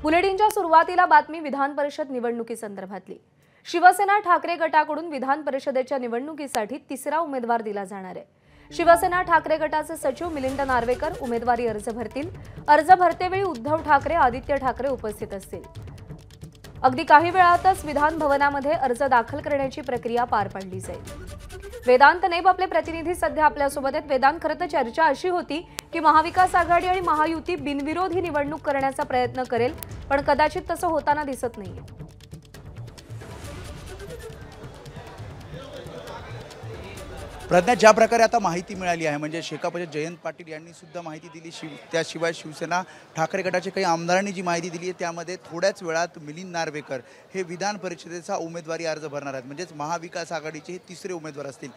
बुलेटिनच्या सुरुवातीला बातमी विधान परिषद निवडणुकीसंदर्भातली। शिवसेना ठाकरे गटाकडून विधान परिषदेच्या निवडणुकीसाठी तिसरा उमेदवार दिला जाणार आहे। शिवसेना ठाकरे गटाचे सचिव मिलिंद नार्वेकर उमेदवारी अर्ज भरतील। अर्ज भरतेवेळी उद्धव ठाकरे, आदित्य ठाकरे उपस्थित असतील। अगदी काही वेळातच विधान भवनामध्ये अर्ज दाखल करण्याची प्रक्रिया पार पडली जाईल। वेदांत नेब आपले प्रतिनिधी सध्या आपल्यासोबत आहेत। वेदांत, खरं तर चर्चा अशी होती की महाविकास आघाडी आणि महायुती बिनविरोध ही निवडणूक करण्याचा प्रयत्न करेल, पण कदाचित तसं होताना दिसत नाहीये। प्रज्ञा, ज्या प्रकारे आता माहिती मिळाली आहे म्हणजे शेकापचे जयंत पाटील यांनी सुद्धा माहिती दिली, त्याशिवाय शिवसेना ठाकरे गटाचे काही आमदारांनी जी माहिती दिली आहे त्यामध्ये थोड्याच वेळात मिलिंद नार्वेकर हे विधान परिषदेचा उमेदवारी अर्ज भरणार आहेत। म्हणजेच महाविकास आघाडीचे हे तिसरे उमेदवार असतील।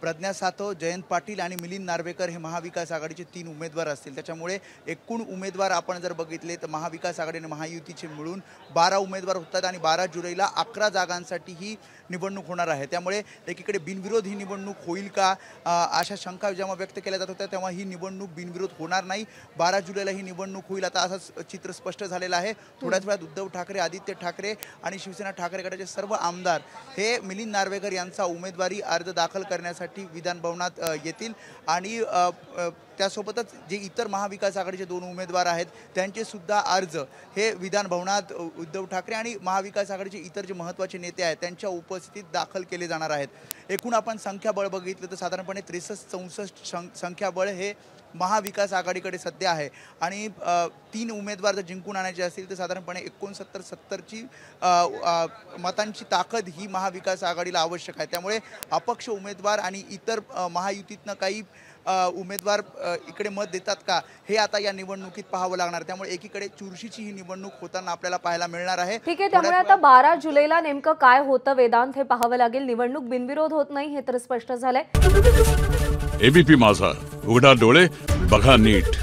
प्रज्ञा सातव, जयंत पाटील आणि मिलिंद नार्वेकर हे महाविकास आघाडीचे 3 उमेदवार असतील। त्याच्यामुळे एकूण उमेदवार आपण जर बघितले तर महाविकास आघाडी आणि महायुतीचे मिळून 12 उमेदवार होतात आणि 12 जुलैला 11 जागांसाठी ही निवडणूक होणार आहे। त्यामुळे एकीकडे बिनविरोध ही निवडणूक होईल का अशा शंका जेव्हा व्यक्त केल्या जात होत्या तेव्हा ही निवडणूक बिनविरोध होणार नाही। 12 जुलैला ही निवडणूक होईल आता असं चित्र स्पष्ट झालेलं आहे। थोड्याच वेळात उद्धव ठाकरे, आदित्य ठाकरे आणि शिवसेना ठाकरे गटाचे सर्व आमदार हे मिलिंद नार्वेकर यांचा उमेदवारी अर्ज दाखल करण्यासाठी विधान भवनात येतील आणि त्यासोबतच जे इतर महाविकास आघाडीचे 2 उमेदवार आहेत त्यांचे सुद्धा अर्ज हे विधान भवनात उद्धव ठाकरे आणि महाविकास आघाडीचे इतर जे महत्त्वाचे नेते आहेत त्यांच्या उपस्थितीत दाखल केले जाणार आहेत। एकूण आपण संख्याबळ बघितलं तर साधारणपणे 63-64 संख्याबळ हे महाविकास आघाडीकडे सध्या आहे आणि 3 उमेदवार जर जिंकून आणायचे असतील तर साधारणपणे 69-70ची मतांची ताकद ही महाविकास आघाडीला आवश्यक आहे। त्यामुळे अपक्ष उमेदवार आणि इतर महायुतीतनं काही उमेदवार इकडे मत देतात का हे आता या निवडणुकीत पाहावं लागणार। त्यामुळे एकीकडे चुरशीची ही निवडणूक होताना आपल्याला पाहायला मिळणार आहे। ठीक आहे, त्यामुळे आता 12 जुलैला नेमकं काय होतं वेदांत हे पाहावं लागेल। निवडणूक बिनविरोध होत नाही हे तर स्पष्ट झालंय। एबीपी माझा, उघडा डोळे बघा नीट।